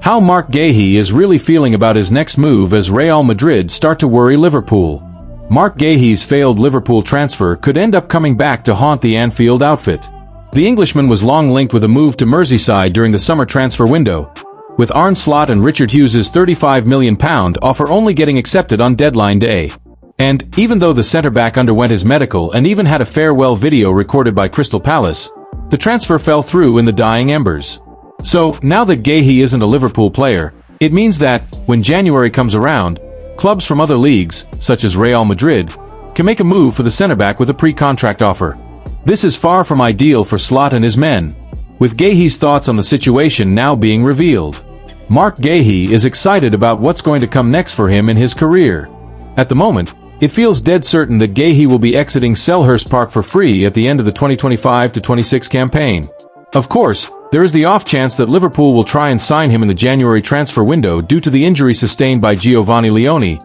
How Marc Guehi is really feeling about his next move as Real Madrid start to worry Liverpool. Marc Guehi's failed Liverpool transfer could end up coming back to haunt the Anfield outfit. The Englishman was long linked with a move to Merseyside during the summer transfer window, with Arne Slot and Richard Hughes's £35 million offer only getting accepted on deadline day. And, even though the centre-back underwent his medical and even had a farewell video recorded by Crystal Palace, the transfer fell through in the dying embers. So, now that Guehi isn't a Liverpool player, it means that, when January comes around, clubs from other leagues, such as Real Madrid, can make a move for the centre-back with a pre-contract offer. This is far from ideal for Slot and his men, with Guehi's thoughts on the situation now being revealed. Marc Guehi is excited about what's going to come next for him in his career. At the moment, it feels dead certain that Guehi will be exiting Selhurst Park for free at the end of the 2025-26 campaign. Of course, there is the off chance that Liverpool will try and sign him in the January transfer window due to the injury sustained by Giovanni Leone.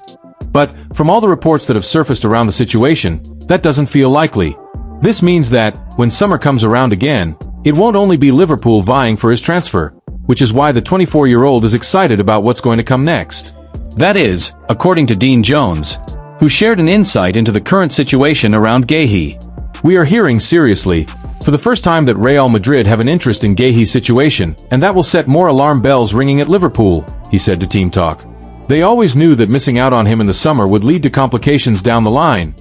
But, from all the reports that have surfaced around the situation, that doesn't feel likely. This means that, when summer comes around again, it won't only be Liverpool vying for his transfer, which is why the 24-year-old is excited about what's going to come next. That is, according to Dean Jones, who shared an insight into the current situation around Guehi. We are hearing seriously, for the first time, that Real Madrid have an interest in Guehi's situation, and that will set more alarm bells ringing at Liverpool, he said to Team Talk. They always knew that missing out on him in the summer would lead to complications down the line.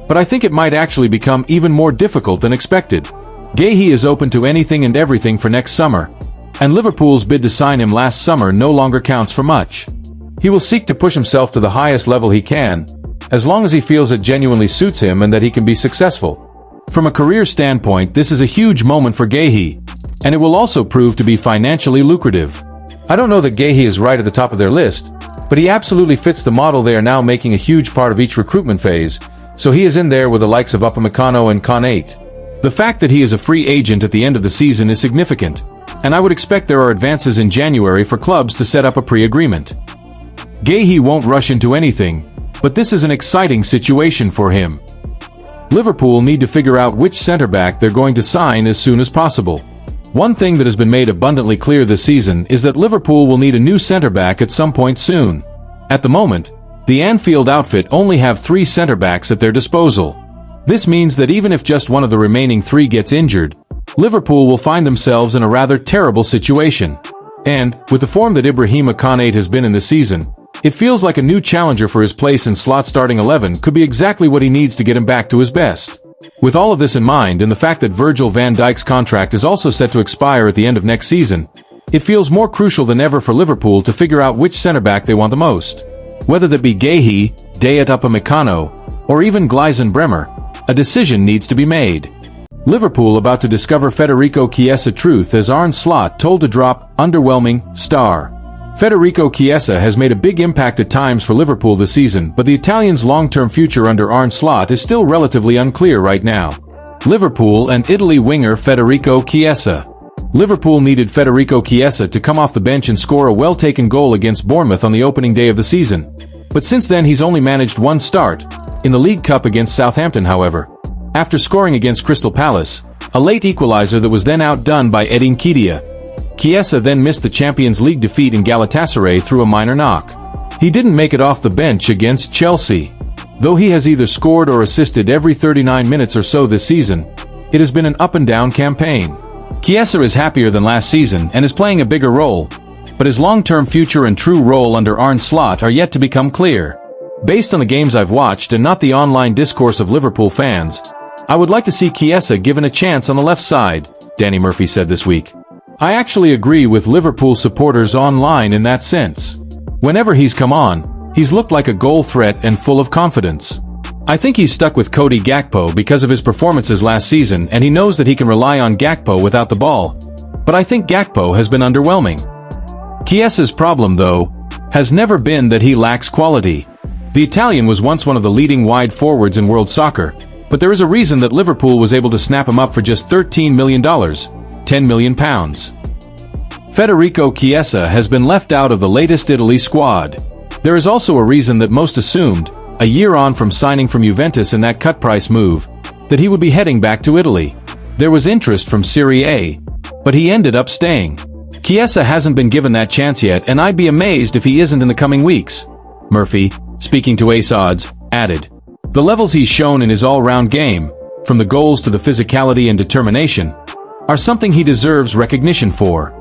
But I think it might actually become even more difficult than expected. Guehi is open to anything and everything for next summer, and Liverpool's bid to sign him last summer no longer counts for much. He will seek to push himself to the highest level he can, as long as he feels it genuinely suits him and that he can be successful. From a career standpoint, this is a huge moment for Guehi, and it will also prove to be financially lucrative. I don't know that Guehi is right at the top of their list, but he absolutely fits the model they are now making a huge part of each recruitment phase, so he is in there with the likes of Upamecano and Konate. The fact that he is a free agent at the end of the season is significant, and I would expect there are advances in January for clubs to set up a pre-agreement. Guehi won't rush into anything, but this is an exciting situation for him. Liverpool need to figure out which centre-back they're going to sign as soon as possible. One thing that has been made abundantly clear this season is that Liverpool will need a new centre-back at some point soon. At the moment, the Anfield outfit only have 3 centre-backs at their disposal. This means that even if just one of the remaining 3 gets injured, Liverpool will find themselves in a rather terrible situation. And, with the form that Ibrahima Konate has been in this season, it feels like a new challenger for his place in Slot starting 11 could be exactly what he needs to get him back to his best. With all of this in mind and the fact that Virgil van Dijk's contract is also set to expire at the end of next season, it feels more crucial than ever for Liverpool to figure out which centre-back they want the most. Whether that be Guehi, Dayot Upamecano, or even Gleisen Bremer, a decision needs to be made. Liverpool about to discover Federico Chiesa truth as Arne Slot told to drop underwhelming star. Federico Chiesa has made a big impact at times for Liverpool this season, but the Italian's long-term future under Arne Slot is still relatively unclear right now. Liverpool and Italy winger Federico Chiesa. Liverpool needed Federico Chiesa to come off the bench and score a well-taken goal against Bournemouth on the opening day of the season. But since then he's only managed one start, in the League Cup against Southampton however. After scoring against Crystal Palace, a late equalizer that was then outdone by Edin Kedia, Chiesa then missed the Champions League defeat in Galatasaray through a minor knock. He didn't make it off the bench against Chelsea. Though he has either scored or assisted every 39 minutes or so this season, it has been an up-and-down campaign. Chiesa is happier than last season and is playing a bigger role, but his long-term future and true role under Arne Slot are yet to become clear. Based on the games I've watched and not the online discourse of Liverpool fans, I would like to see Chiesa given a chance on the left side, Danny Murphy said this week. I actually agree with Liverpool supporters online in that sense. Whenever he's come on, he's looked like a goal threat and full of confidence. I think he's stuck with Cody Gakpo because of his performances last season and he knows that he can rely on Gakpo without the ball. But I think Gakpo has been underwhelming. Chiesa's problem, though, has never been that he lacks quality. The Italian was once one of the leading wide forwards in world soccer, but there is a reason that Liverpool was able to snap him up for just $13 million. £10 million. Federico Chiesa has been left out of the latest Italy squad. There is also a reason that most assumed, a year on from signing from Juventus in that cut-price move, that he would be heading back to Italy. There was interest from Serie A, but he ended up staying. Chiesa hasn't been given that chance yet, and I'd be amazed if he isn't in the coming weeks. Murphy, speaking to Ace Odds, added, "The levels he's shown in his all-round game, from the goals to the physicality and determination, are something he deserves recognition for."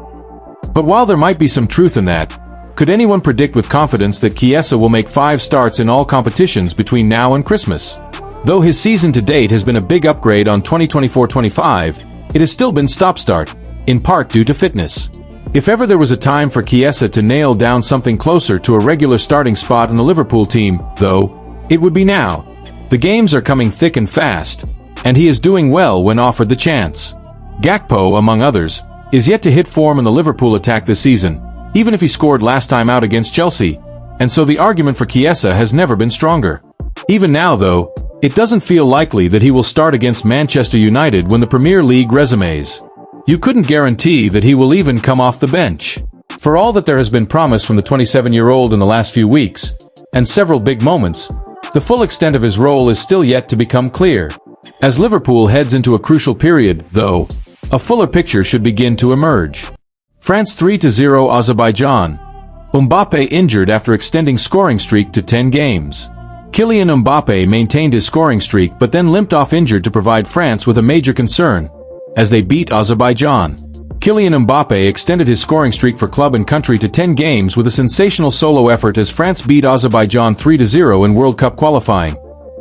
But while there might be some truth in that, could anyone predict with confidence that Chiesa will make 5 starts in all competitions between now and Christmas? Though his season to date has been a big upgrade on 2024-25, it has still been stop-start, in part due to fitness. If ever there was a time for Chiesa to nail down something closer to a regular starting spot in the Liverpool team, though, it would be now. The games are coming thick and fast, and he is doing well when offered the chance. Gakpo, among others, is yet to hit form in the Liverpool attack this season, even if he scored last time out against Chelsea, and so the argument for Chiesa has never been stronger. Even now, though, it doesn't feel likely that he will start against Manchester United when the Premier League resumes. You couldn't guarantee that he will even come off the bench. For all that there has been promise from the 27-year-old in the last few weeks, and several big moments, the full extent of his role is still yet to become clear. As Liverpool heads into a crucial period, though, a fuller picture should begin to emerge. France 3-0 Azerbaijan. Mbappe injured after extending scoring streak to 10 games. Kylian Mbappe maintained his scoring streak but then limped off injured to provide France with a major concern, as they beat Azerbaijan. Kylian Mbappe extended his scoring streak for club and country to 10 games with a sensational solo effort as France beat Azerbaijan 3-0 in World Cup qualifying.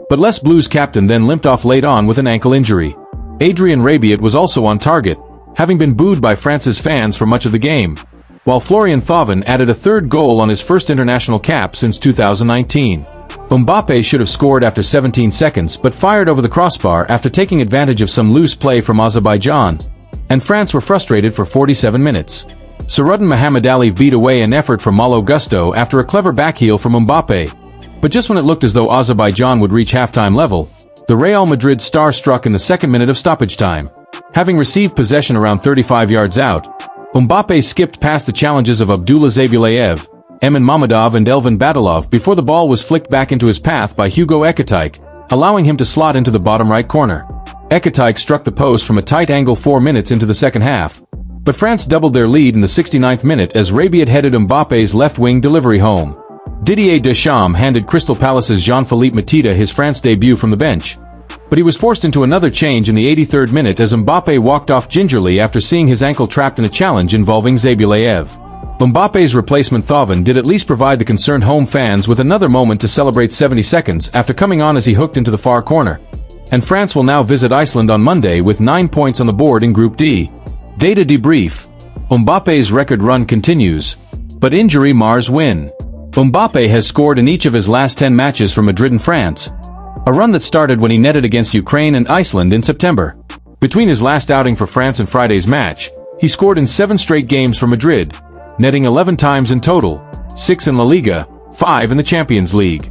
But Les Bleus captain then limped off late on with an ankle injury. Adrien Rabiot was also on target, having been booed by France's fans for much of the game, while Florian Thauvin added a third goal on his first international cap since 2019. Mbappe should have scored after 17 seconds but fired over the crossbar after taking advantage of some loose play from Azerbaijan, and France were frustrated for 47 minutes. Saruddin Mohamed Ali beat away an effort from Malo Gusto after a clever backheel from Mbappe, but just when it looked as though Azerbaijan would reach halftime level, the Real Madrid star struck in the second minute of stoppage time. Having received possession around 35 yards out, Mbappe skipped past the challenges of Abdullah Zabilayev, Emin Mammadov and Elvin Badalov before the ball was flicked back into his path by Hugo Ekitike, allowing him to slot into the bottom right corner. Ekitike struck the post from a tight angle 4 minutes into the second half, but France doubled their lead in the 69th minute as Rabiot headed Mbappe's left-wing delivery home. Didier Deschamps handed Crystal Palace's Jean-Philippe Mateta his France debut from the bench, but he was forced into another change in the 83rd minute as Mbappe walked off gingerly after seeing his ankle trapped in a challenge involving Zabilayev. Mbappe's replacement Thauvin did at least provide the concerned home fans with another moment to celebrate 70 seconds after coming on as he hooked into the far corner. And France will now visit Iceland on Monday with 9 points on the board in Group D. Data debrief. Mbappe's record run continues, but injury mars win. Mbappe has scored in each of his last 10 matches for Madrid and France, a run that started when he netted against Ukraine and Iceland in September. Between his last outing for France and Friday's match, he scored in 7 straight games for Madrid, netting 11 times in total, 6 in La Liga, 5 in the Champions League.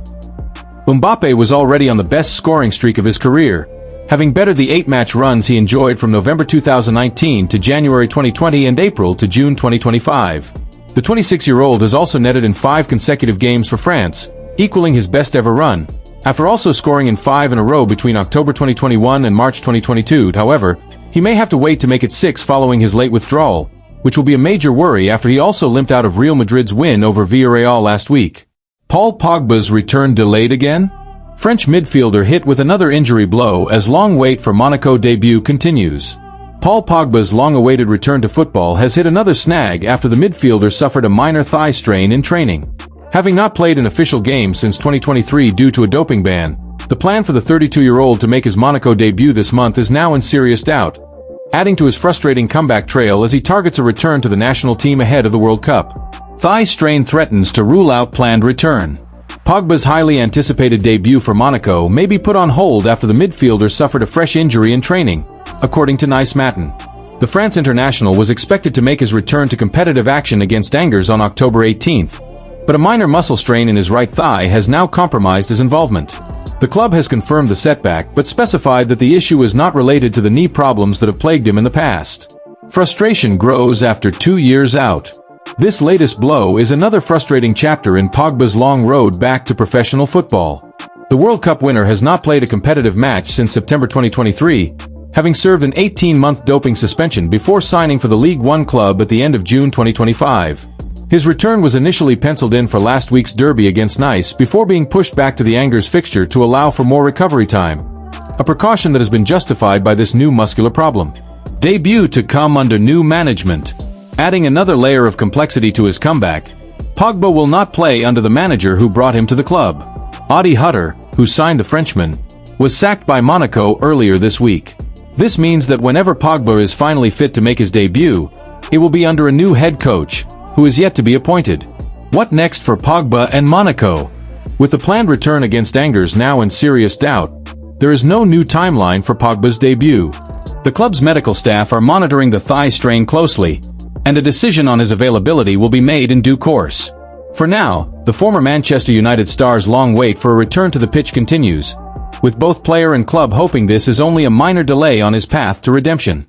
Mbappe was already on the best scoring streak of his career, having bettered the 8-match runs he enjoyed from November 2019 to January 2020 and April to June 2025. The 26-year-old has also netted in 5 consecutive games for France, equaling his best-ever run, after also scoring in 5 in a row between October 2021 and March 2022. However, he may have to wait to make it 6 following his late withdrawal, which will be a major worry after he also limped out of Real Madrid's win over Villarreal last week. Paul Pogba's return delayed again? French midfielder hit with another injury blow as long wait for Monaco debut continues. Paul Pogba's long-awaited return to football has hit another snag after the midfielder suffered a minor thigh strain in training. Having not played an official game since 2023 due to a doping ban, the plan for the 32-year-old to make his Monaco debut this month is now in serious doubt, adding to his frustrating comeback trail as he targets a return to the national team ahead of the World Cup. Thigh strain threatens to rule out planned return. Pogba's highly anticipated debut for Monaco may be put on hold after the midfielder suffered a fresh injury in training, according to Nice Matin. The France international was expected to make his return to competitive action against Angers on October 18th, but a minor muscle strain in his right thigh has now compromised his involvement. The club has confirmed the setback but specified that the issue is not related to the knee problems that have plagued him in the past. Frustration grows after 2 years out. This latest blow is another frustrating chapter in Pogba's long road back to professional football. The World Cup winner has not played a competitive match since September 2023, having served an 18-month doping suspension before signing for the League One club at the end of June 2025. His return was initially penciled in for last week's derby against Nice before being pushed back to the Angers fixture to allow for more recovery time, a precaution that has been justified by this new muscular problem. Debut to come under new management. Adding another layer of complexity to his comeback, Pogba will not play under the manager who brought him to the club. Adi Hutter, who signed the Frenchman, was sacked by Monaco earlier this week. This means that whenever Pogba is finally fit to make his debut, it will be under a new head coach, who is yet to be appointed. What next for Pogba and Monaco? With the planned return against Angers now in serious doubt, there is no new timeline for Pogba's debut. The club's medical staff are monitoring the thigh strain closely, and a decision on his availability will be made in due course. For now, the former Manchester United star's long wait for a return to the pitch continues, with both player and club hoping this is only a minor delay on his path to redemption.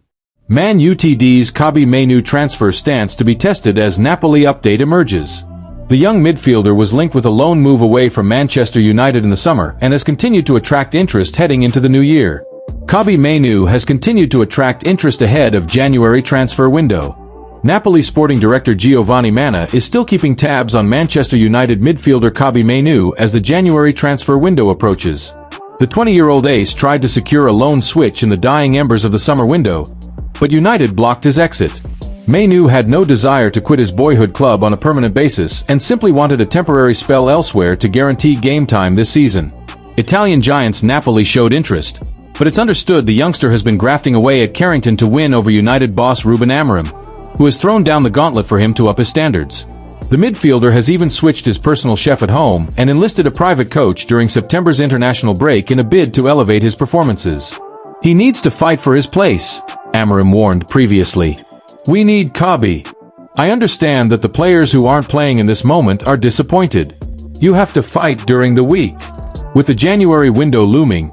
Man Utd's Kobbie Mainoo transfer stance to be tested as Napoli update emerges. The young midfielder was linked with a loan move away from Manchester United in the summer and has continued to attract interest heading into the new year. Kobbie Mainoo has continued to attract interest ahead of January transfer window. Napoli sporting director Giovanni Manna is still keeping tabs on Manchester United midfielder Kobbie Mainoo as the January transfer window approaches. The 20-year-old ace tried to secure a loan switch in the dying embers of the summer window, but United blocked his exit. Mainoo had no desire to quit his boyhood club on a permanent basis and simply wanted a temporary spell elsewhere to guarantee game time this season. Italian giants Napoli showed interest, but it's understood the youngster has been grafting away at Carrington to win over United boss Ruben Amorim, who has thrown down the gauntlet for him to up his standards. The midfielder has even switched his personal chef at home and enlisted a private coach during September's international break in a bid to elevate his performances. He needs to fight for his place, Amorim warned previously. We need Kobbie. I understand that the players who aren't playing in this moment are disappointed. You have to fight during the week. With the January window looming,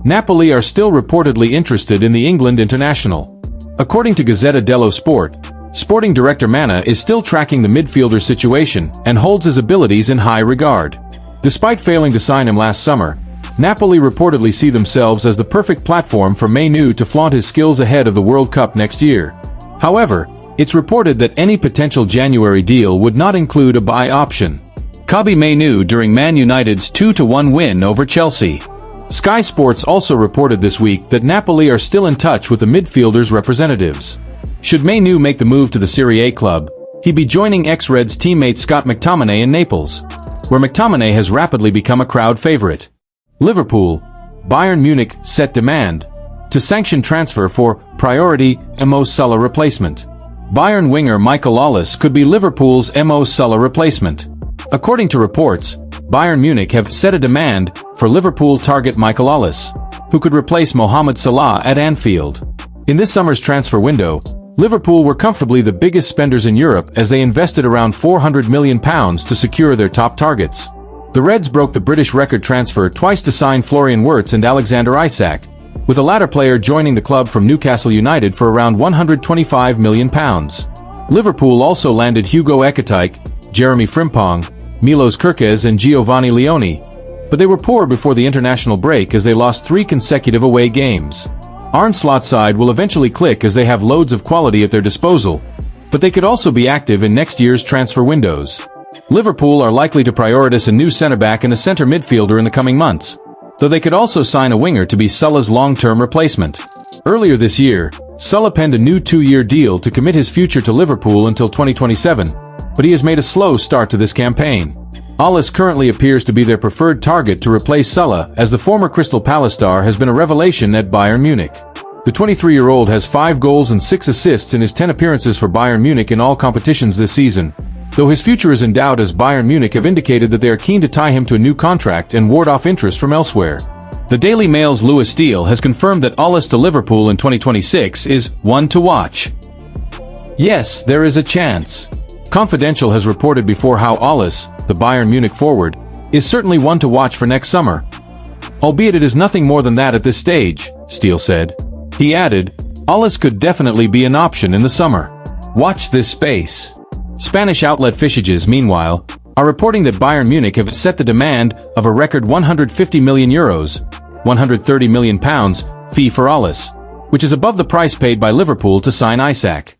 Napoli are still reportedly interested in the England international. According to Gazzetta dello Sport, sporting director Manna is still tracking the midfielder's situation and holds his abilities in high regard. Despite failing to sign him last summer, Napoli reportedly see themselves as the perfect platform for Mainoo to flaunt his skills ahead of the World Cup next year. However, it's reported that any potential January deal would not include a buy option. Kobbie Mainoo during Man United's 2-1 win over Chelsea. Sky Sports also reported this week that Napoli are still in touch with the midfielder's representatives. Should Mainoo make the move to the Serie A club, he'd be joining ex-Reds teammate Scott McTominay in Naples, where McTominay has rapidly become a crowd favorite. Liverpool, Bayern Munich set demand to sanction transfer for priority Mo Salah replacement. Bayern winger Michael Ollis could be Liverpool's Mo Salah replacement. According to reports, Bayern Munich have set a demand for Liverpool target Michael Ollis, who could replace Mohamed Salah at Anfield. In this summer's transfer window, Liverpool were comfortably the biggest spenders in Europe as they invested around £400 million to secure their top targets. The Reds broke the British record transfer twice to sign Florian Wirtz and Alexander Isak, with the latter player joining the club from Newcastle United for around £125 million. Liverpool also landed Hugo Ekitike, Jeremy Frimpong, Milos Kerkez and Giovanni Leone, but they were poor before the international break as they lost 3 consecutive away games. Arne Slot's side will eventually click as they have loads of quality at their disposal, but they could also be active in next year's transfer windows. Liverpool are likely to prioritize a new centre-back and a centre midfielder in the coming months, though they could also sign a winger to be Salah's long-term replacement. Earlier this year, Salah penned a new 2-year deal to commit his future to Liverpool until 2027, but he has made a slow start to this campaign. Ollis currently appears to be their preferred target to replace Salah, as the former Crystal Palace star has been a revelation at Bayern Munich. The 23-year-old has 5 goals and 6 assists in his 10 appearances for Bayern Munich in all competitions this season, though his future is in doubt as Bayern Munich have indicated that they are keen to tie him to a new contract and ward off interest from elsewhere. The Daily Mail's Lewis Steele has confirmed that Ollis to Liverpool in 2026 is one to watch. Yes, there is a chance. Confidential has reported before how Ollis, the Bayern Munich forward, is certainly one to watch for next summer. Albeit it is nothing more than that at this stage, Steele said. He added, Ollis could definitely be an option in the summer. Watch this space. Spanish outlet Fichajes, meanwhile, are reporting that Bayern Munich have set the demand of a record €150 million, £130 million, fee for Ollis, which is above the price paid by Liverpool to sign Isak.